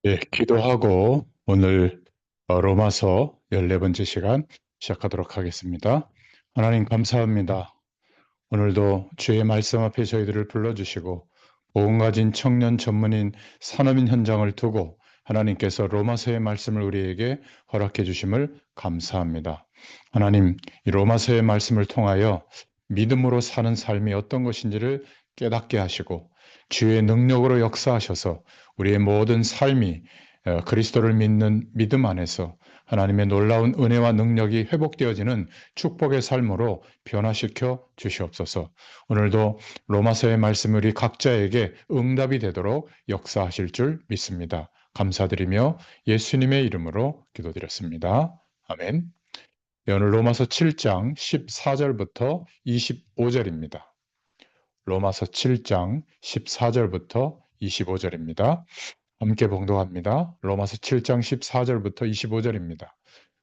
예, 기도하고 오늘 로마서 14번째 시간 시작하도록 하겠습니다. 하나님 감사합니다. 오늘도 주의 말씀 앞에 저희들을 불러주시고 보험 가진 청년 전문인 산업인 현장을 두고 하나님께서 로마서의 말씀을 우리에게 허락해 주심을 감사합니다. 하나님, 이 로마서의 말씀을 통하여 믿음으로 사는 삶이 어떤 것인지를 깨닫게 하시고 주의 능력으로 역사하셔서 우리의 모든 삶이 그리스도를 믿는 믿음 안에서 하나님의 놀라운 은혜와 능력이 회복되어지는 축복의 삶으로 변화시켜 주시옵소서. 오늘도 로마서의 말씀이 우리 각자에게 응답이 되도록 역사하실 줄 믿습니다. 감사드리며 예수님의 이름으로 기도드렸습니다. 아멘. 네, 오늘 로마서 7장 14절부터 25절입니다. 로마서 7장 14절부터 25절입니다. 함께 봉독합니다. 로마서 7장 14절부터 25절입니다.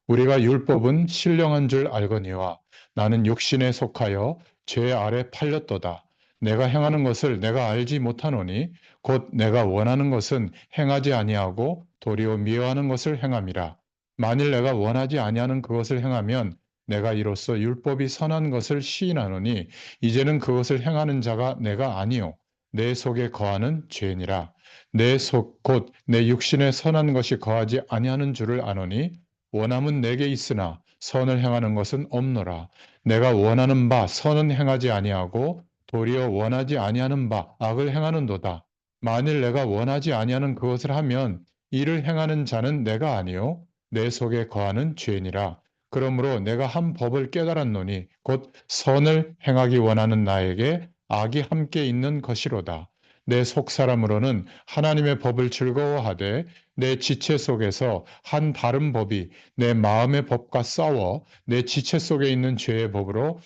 우리가 율법은 신령한 줄 알거니와 나는 육신에 속하여 죄 아래 팔렸도다. 내가 행하는 것을 내가 알지 못하노니 곧 내가 원하는 것은 행하지 아니하고 도리어 미워하는 것을 행함이라. 만일 내가 원하지 아니하는 그것을 행하면 내가 이로써 율법이 선한 것을 시인하노니 이제는 그것을 행하는 자가 내가 아니요 내 속에 거하는 죄니라. 내 속 곧 내 육신에 선한 것이 거하지 아니하는 줄을 아노니 원함은 내게 있으나 선을 행하는 것은 없노라. 내가 원하는 바 선은 행하지 아니하고 도리어 원하지 아니하는 바 악을 행하는도다. 만일 내가 원하지 아니하는 그것을 하면 이를 행하는 자는 내가 아니요 내 속에 거하는 죄니라. 그러므로 내가 한 법을 깨달았노니 곧 선을 행하기 원하는 나에게 악이 함께 있는 것이로다. 내 속사람으로는 하나님의 법을 즐거워하되 내 지체 속에서 한 다른 법이 내 마음의 법과 싸워 내 지체 속에 있는 죄의 법으로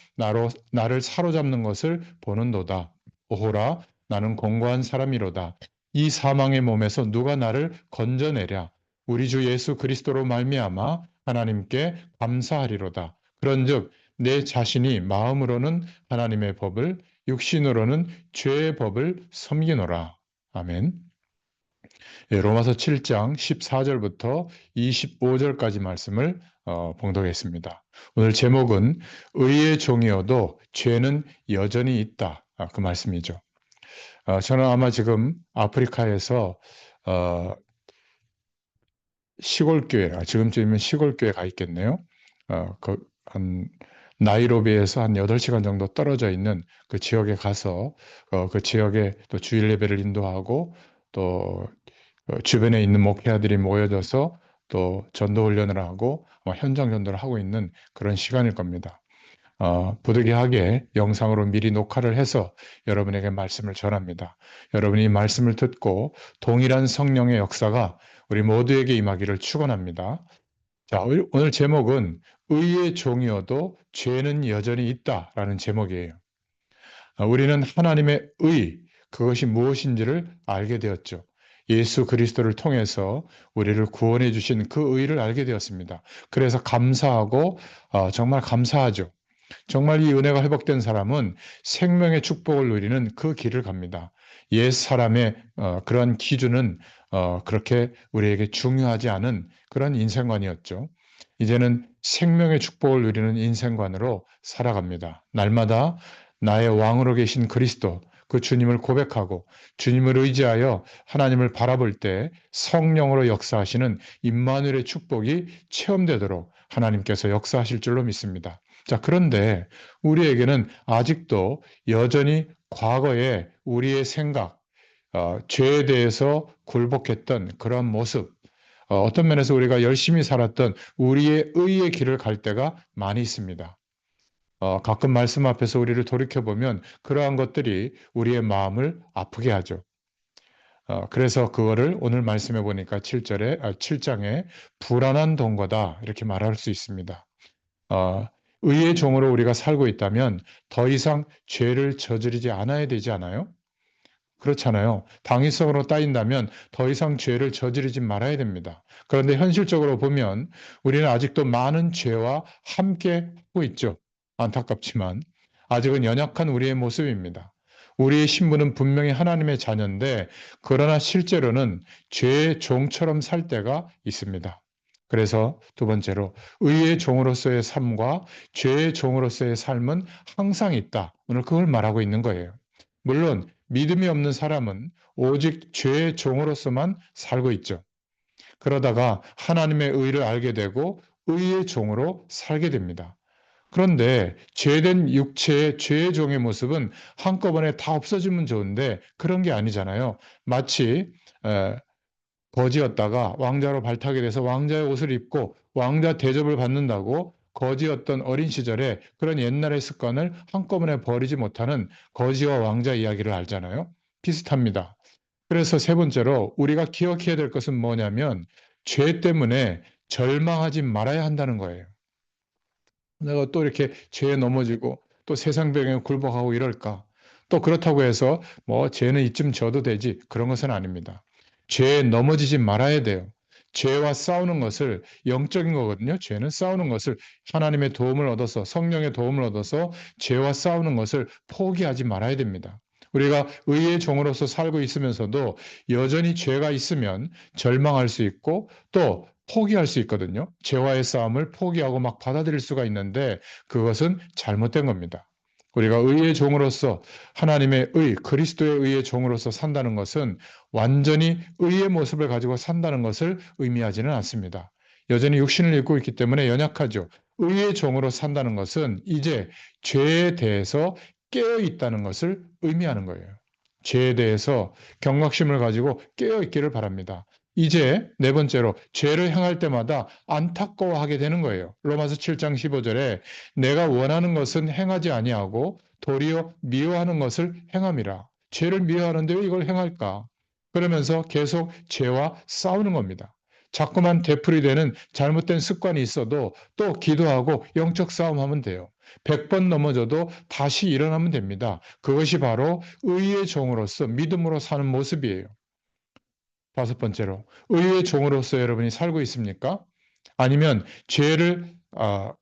나를 사로잡는 것을 보는도다. 오호라, 나는 공고한 사람이로다. 이 사망의 몸에서 누가 나를 건져내랴. 우리 주 예수 그리스도로 말미암아 하나님께 감사하리로다. 그런즉 내 자신이 마음으로는 하나님의 법을 육신으로는 죄의 법을 섬기노라. 아멘. 예, 로마서 7장 14절부터 25절까지 말씀을 봉독했습니다. 오늘 제목은 의의 종이어도 죄는 여전히 있다. 그 말씀이죠. 저는 아마 지금 아프리카에서 어, 시골교회, 지금쯤이면 시골교회 가 있겠네요. 한 나이로비에서 한 8시간 정도 떨어져 있는 그 지역에 가서 그 지역에 또 주일 예배를 인도하고 또 주변에 있는 목회자들이 모여져서 또 전도 훈련을 하고 현장 전도를 하고 있는 그런 시간일 겁니다. 부득이하게 영상으로 미리 녹화를 해서 여러분에게 말씀을 전합니다. 여러분이 말씀을 듣고 동일한 성령의 역사가 우리 모두에게 임하기를 축원합니다. 자, 오늘 제목은 의의 종이어도 죄는 여전히 있다라는 제목이에요. 우리는 하나님의 의, 그것이 무엇인지를 알게 되었죠. 예수 그리스도를 통해서 우리를 구원해 주신 그 의를 알게 되었습니다. 그래서 감사하고 정말 감사하죠. 정말 이 은혜가 회복된 사람은 생명의 축복을 누리는 그 길을 갑니다. 옛 사람의 그런 기준은 그렇게 우리에게 중요하지 않은 그런 인생관이었죠. 이제는 생명의 축복을 누리는 인생관으로 살아갑니다. 날마다 나의 왕으로 계신 그리스도, 그 주님을 고백하고 주님을 의지하여 하나님을 바라볼 때 성령으로 역사하시는 임마누엘의 축복이 체험되도록 하나님께서 역사하실 줄로 믿습니다. 자, 그런데 우리에게는 아직도 여전히 과거에 우리의 생각, 죄에 대해서 굴복했던 그런 모습, 어떤 면에서 우리가 열심히 살았던 우리의 의의 길을 갈 때가 많이 있습니다. 가끔 말씀 앞에서 우리를 돌이켜보면 그러한 것들이 우리의 마음을 아프게 하죠. 그래서 그거를 오늘 말씀해 보니까 7장에 불안한 동거다 이렇게 말할 수 있습니다. 의의 종으로 우리가 살고 있다면 더 이상 죄를 저지르지 않아야 되지 않아요? 그렇잖아요. 당위성으로 따진다면 더 이상 죄를 저지르지 말아야 됩니다. 그런데 현실적으로 보면 우리는 아직도 많은 죄와 함께 하고 있죠. 안타깝지만 아직은 연약한 우리의 모습입니다. 우리의 신분은 분명히 하나님의 자녀인데 그러나 실제로는 죄의 종처럼 살 때가 있습니다. 그래서 두 번째로 의의 종으로서의 삶과 죄의 종으로서의 삶은 항상 있다. 오늘 그걸 말하고 있는 거예요. 물론 믿음이 없는 사람은 오직 죄의 종으로서만 살고 있죠. 그러다가 하나님의 의를 알게 되고 의의 종으로 살게 됩니다. 그런데 죄된 육체의 죄의 종의 모습은 한꺼번에 다 없어지면 좋은데 그런 게 아니잖아요. 마치 거지였다가 왕자로 발탁이 돼서 왕자의 옷을 입고 왕자 대접을 받는다고 거지였던 어린 시절에 그런 옛날의 습관을 한꺼번에 버리지 못하는 거지와 왕자 이야기를 알잖아요. 비슷합니다. 그래서 세 번째로 우리가 기억해야 될 것은 뭐냐면 죄 때문에 절망하지 말아야 한다는 거예요. 내가 또 이렇게 죄에 넘어지고 또 세상 병에 굴복하고 이럴까? 또 그렇다고 해서 뭐 죄는 이쯤 져도 되지 그런 것은 아닙니다. 죄에 넘어지지 말아야 돼요. 죄와 싸우는 것을 영적인 거거든요. 죄는 싸우는 것을 하나님의 도움을 얻어서 성령의 도움을 얻어서 죄와 싸우는 것을 포기하지 말아야 됩니다. 우리가 의의 종으로서 살고 있으면서도 여전히 죄가 있으면 절망할 수 있고 또 포기할 수 있거든요. 죄와의 싸움을 포기하고 막 받아들일 수가 있는데 그것은 잘못된 겁니다. 우리가 의의 종으로서 하나님의 의, 그리스도의 의의 종으로서 산다는 것은 완전히 의의 모습을 가지고 산다는 것을 의미하지는 않습니다. 여전히 육신을 입고 있기 때문에 연약하죠. 의의 종으로 산다는 것은 이제 죄에 대해서 깨어 있다는 것을 의미하는 거예요. 죄에 대해서 경각심을 가지고 깨어 있기를 바랍니다. 이제 네 번째로 죄를 행할 때마다 안타까워하게 되는 거예요. 로마서 7장 15절에 내가 원하는 것은 행하지 아니하고 도리어 미워하는 것을 행함이라. 죄를 미워하는데 왜 이걸 행할까? 그러면서 계속 죄와 싸우는 겁니다. 자꾸만 되풀이되는 잘못된 습관이 있어도 또 기도하고 영적 싸움하면 돼요. 100번 넘어져도 다시 일어나면 됩니다. 그것이 바로 의의 종으로서 믿음으로 사는 모습이에요. 다섯 번째로, 의의 종으로서 여러분이 살고 있습니까? 아니면 죄를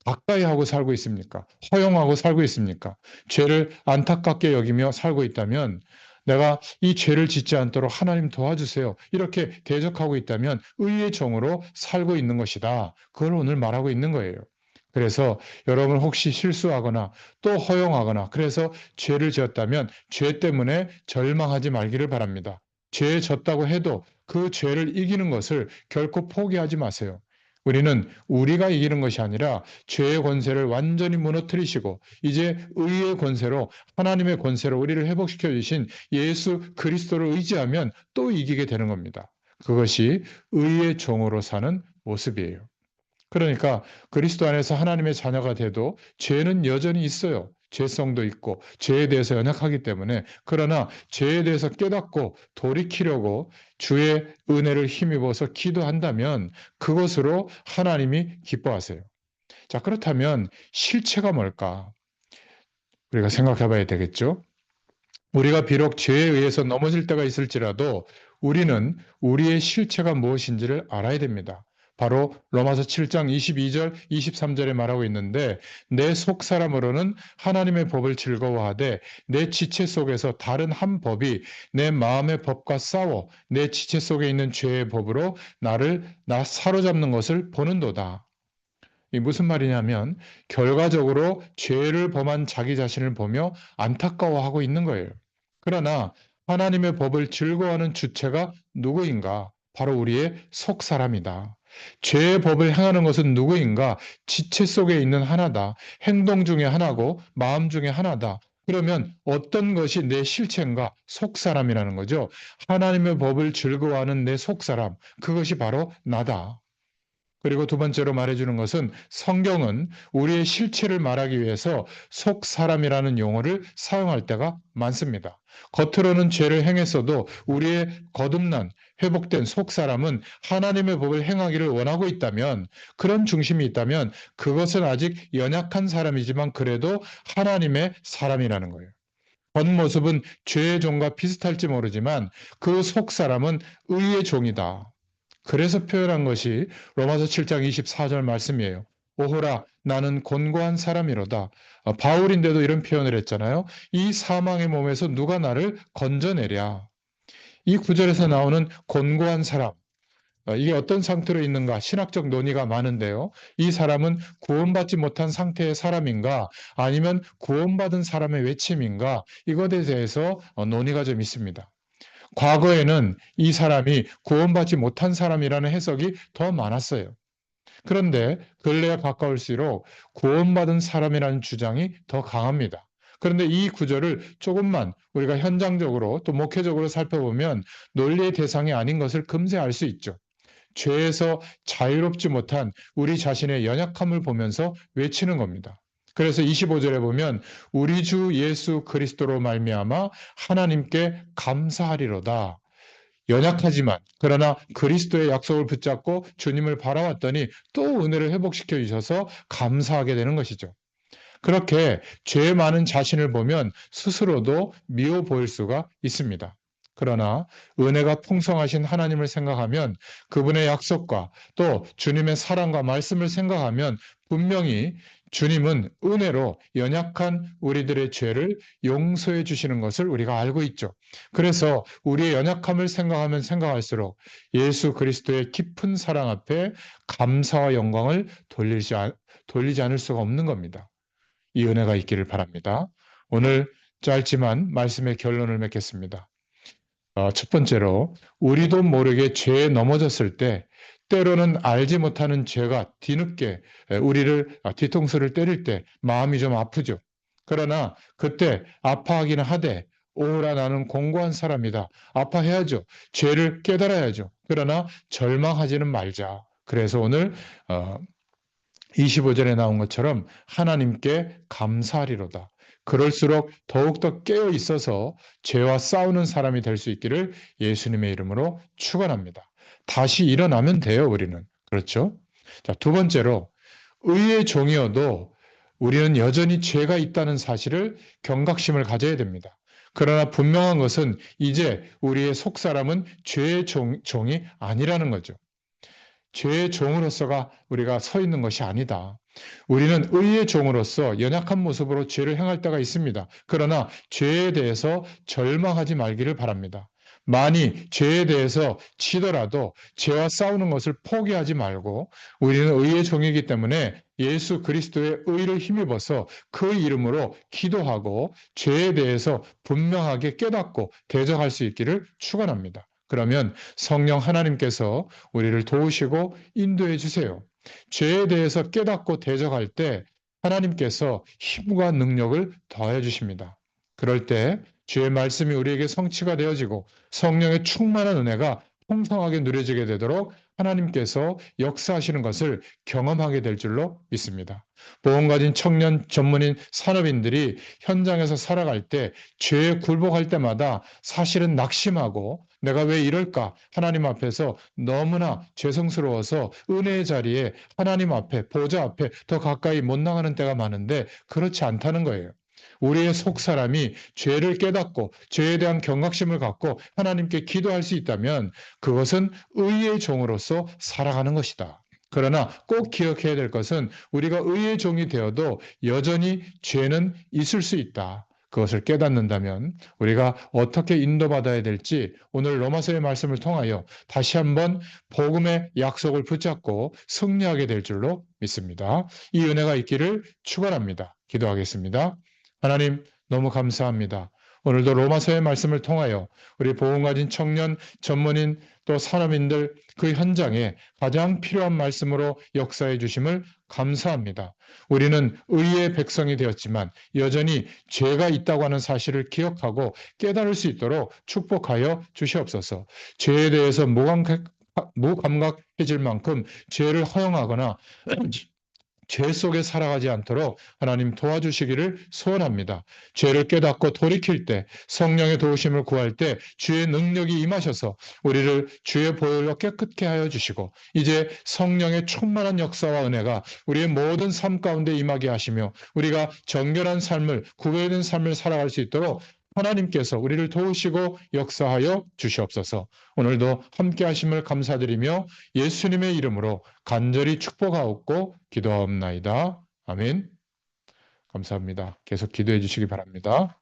가까이 하고 살고 있습니까? 허용하고 살고 있습니까? 죄를 안타깝게 여기며 살고 있다면 내가 이 죄를 짓지 않도록 하나님 도와주세요. 이렇게 대적하고 있다면 의의 종으로 살고 있는 것이다. 그걸 오늘 말하고 있는 거예요. 그래서 여러분 혹시 실수하거나 또 허용하거나 그래서 죄를 지었다면 죄 때문에 절망하지 말기를 바랍니다. 죄에 졌다고 해도 그 죄를 이기는 것을 결코 포기하지 마세요. 우리는 우리가 이기는 것이 아니라 죄의 권세를 완전히 무너뜨리시고 이제 의의 권세로 하나님의 권세로 우리를 회복시켜 주신 예수 그리스도를 의지하면 또 이기게 되는 겁니다. 그것이 의의 종으로 사는 모습이에요. 그러니까 그리스도 안에서 하나님의 자녀가 돼도 죄는 여전히 있어요. 죄성도 있고 죄에 대해서 연약하기 때문에 그러나 죄에 대해서 깨닫고 돌이키려고 주의 은혜를 힘입어서 기도한다면 그것으로 하나님이 기뻐하세요. 자, 그렇다면 실체가 뭘까? 우리가 생각해 봐야 되겠죠? 우리가 비록 죄에 의해서 넘어질 때가 있을지라도 우리는 우리의 실체가 무엇인지를 알아야 됩니다. 바로 로마서 7장 22절, 23절에 말하고 있는데 내 속사람으로는 하나님의 법을 즐거워하되 내 지체 속에서 다른 한 법이 내 마음의 법과 싸워 내 지체 속에 있는 죄의 법으로 나 사로잡는 것을 보는도다. 이 무슨 말이냐면 결과적으로 죄를 범한 자기 자신을 보며 안타까워하고 있는 거예요. 그러나 하나님의 법을 즐거워하는 주체가 누구인가? 바로 우리의 속 사람이다. 죄의 법을 행하는 것은 누구인가? 지체 속에 있는 하나다. 행동 중에 하나고 마음 중에 하나다. 그러면 어떤 것이 내 실체인가? 속 사람이라는 거죠. 하나님의 법을 즐거워하는 내 속 사람. 그것이 바로 나다. 그리고 두 번째로 말해주는 것은 성경은 우리의 실체를 말하기 위해서 속 사람이라는 용어를 사용할 때가 많습니다. 겉으로는 죄를 행했어도 우리의 거듭난 회복된 속 사람은 하나님의 법을 행하기를 원하고 있다면 그런 중심이 있다면 그것은 아직 연약한 사람이지만 그래도 하나님의 사람이라는 거예요. 겉모습은 죄의 종과 비슷할지 모르지만 그 속 사람은 의의 종이다. 그래서 표현한 것이 로마서 7장 24절 말씀이에요. 오호라 나는 곤고한 사람이로다. 바울인데도 이런 표현을 했잖아요. 이 사망의 몸에서 누가 나를 건져내랴. 이 구절에서 나오는 곤고한 사람, 이게 어떤 상태로 있는가? 신학적 논의가 많은데요. 이 사람은 구원받지 못한 상태의 사람인가? 아니면 구원받은 사람의 외침인가? 이것에 대해서 논의가 좀 있습니다. 과거에는 이 사람이 구원받지 못한 사람이라는 해석이 더 많았어요. 그런데 근래에 가까울수록 구원받은 사람이라는 주장이 더 강합니다. 그런데 이 구절을 조금만 우리가 현장적으로 또 목회적으로 살펴보면 논리의 대상이 아닌 것을 금세 알 수 있죠. 죄에서 자유롭지 못한 우리 자신의 연약함을 보면서 외치는 겁니다. 그래서 25절에 보면 우리 주 예수 그리스도로 말미암아 하나님께 감사하리로다. 연약하지만 그러나 그리스도의 약속을 붙잡고 주님을 바라왔더니 또 은혜를 회복시켜 주셔서 감사하게 되는 것이죠. 그렇게 죄 많은 자신을 보면 스스로도 미워 보일 수가 있습니다. 그러나 은혜가 풍성하신 하나님을 생각하면 그분의 약속과 또 주님의 사랑과 말씀을 생각하면 분명히 주님은 은혜로 연약한 우리들의 죄를 용서해 주시는 것을 우리가 알고 있죠. 그래서 우리의 연약함을 생각하면 생각할수록 예수 그리스도의 깊은 사랑 앞에 감사와 영광을 돌리지 않을 수가 없는 겁니다. 이 은혜가 있기를 바랍니다. 오늘 짧지만 말씀의 결론을 맺겠습니다. 첫 번째로 우리도 모르게 죄에 넘어졌을 때 때로는 알지 못하는 죄가 뒤늦게 우리를 뒤통수를 때릴 때 마음이 좀 아프죠. 그러나 그때 아파하기는 하되 오라 나는 공고한 사람이다. 아파해야죠. 죄를 깨달아야죠. 그러나 절망하지는 말자. 그래서 오늘 25절에 나온 것처럼 하나님께 감사하리로다. 그럴수록 더욱더 깨어 있어서 죄와 싸우는 사람이 될 수 있기를 예수님의 이름으로 축원합니다. 다시 일어나면 돼요, 우리는. 그렇죠? 자, 두 번째로 의의 종이어도 우리는 여전히 죄가 있다는 사실을 경각심을 가져야 됩니다. 그러나 분명한 것은 이제 우리의 속사람은 죄의 종이 아니라는 거죠. 죄의 종으로서가 우리가 서 있는 것이 아니다. 우리는 의의 종으로서 연약한 모습으로 죄를 행할 때가 있습니다. 그러나 죄에 대해서 절망하지 말기를 바랍니다. 많이 죄에 대해서 치더라도 죄와 싸우는 것을 포기하지 말고 우리는 의의 종이기 때문에 예수 그리스도의 의를 힘입어서 그 이름으로 기도하고 죄에 대해서 분명하게 깨닫고 대적할 수 있기를 축원합니다. 그러면 성령 하나님께서 우리를 도우시고 인도해 주세요. 죄에 대해서 깨닫고 대적할 때 하나님께서 힘과 능력을 더해 주십니다. 그럴 때 주의 말씀이 우리에게 성취가 되어지고 성령의 충만한 은혜가 풍성하게 누려지게 되도록 하나님께서 역사하시는 것을 경험하게 될 줄로 믿습니다. 보험 가진 청년 전문인 산업인들이 현장에서 살아갈 때 죄에 굴복할 때마다 사실은 낙심하고 내가 왜 이럴까? 하나님 앞에서 너무나 죄성스러워서 은혜의 자리에 하나님 앞에 보좌 앞에 더 가까이 못 나가는 때가 많은데 그렇지 않다는 거예요. 우리의 속 사람이 죄를 깨닫고 죄에 대한 경각심을 갖고 하나님께 기도할 수 있다면 그것은 의의 종으로서 살아가는 것이다. 그러나 꼭 기억해야 될 것은 우리가 의의 종이 되어도 여전히 죄는 있을 수 있다. 그것을 깨닫는다면 우리가 어떻게 인도받아야 될지 오늘 로마서의 말씀을 통하여 다시 한번 복음의 약속을 붙잡고 승리하게 될 줄로 믿습니다. 이 은혜가 있기를 축원합니다. 기도하겠습니다. 하나님 너무 감사합니다. 오늘도 로마서의 말씀을 통하여 우리 보험 가진 청년, 전문인 또 산업인들 그 현장에 가장 필요한 말씀으로 역사해 주심을 감사합니다. 우리는 의의 백성이 되었지만 여전히 죄가 있다고 하는 사실을 기억하고 깨달을 수 있도록 축복하여 주시옵소서. 죄에 대해서 무감각해질 만큼 죄를 허용하거나 죄 속에 살아가지 않도록 하나님 도와주시기를 소원합니다. 죄를 깨닫고 돌이킬 때 성령의 도우심을 구할 때 주의 능력이 임하셔서 우리를 주의 보혈로 깨끗게 하여 주시고 이제 성령의 충만한 역사와 은혜가 우리의 모든 삶 가운데 임하게 하시며 우리가 정결한 삶을 구별된 삶을 살아갈 수 있도록 하나님께서 우리를 도우시고 역사하여 주시옵소서. 오늘도 함께 하심을 감사드리며 예수님의 이름으로 간절히 축복하옵고 기도하옵나이다. 아멘. 감사합니다. 계속 기도해 주시기 바랍니다.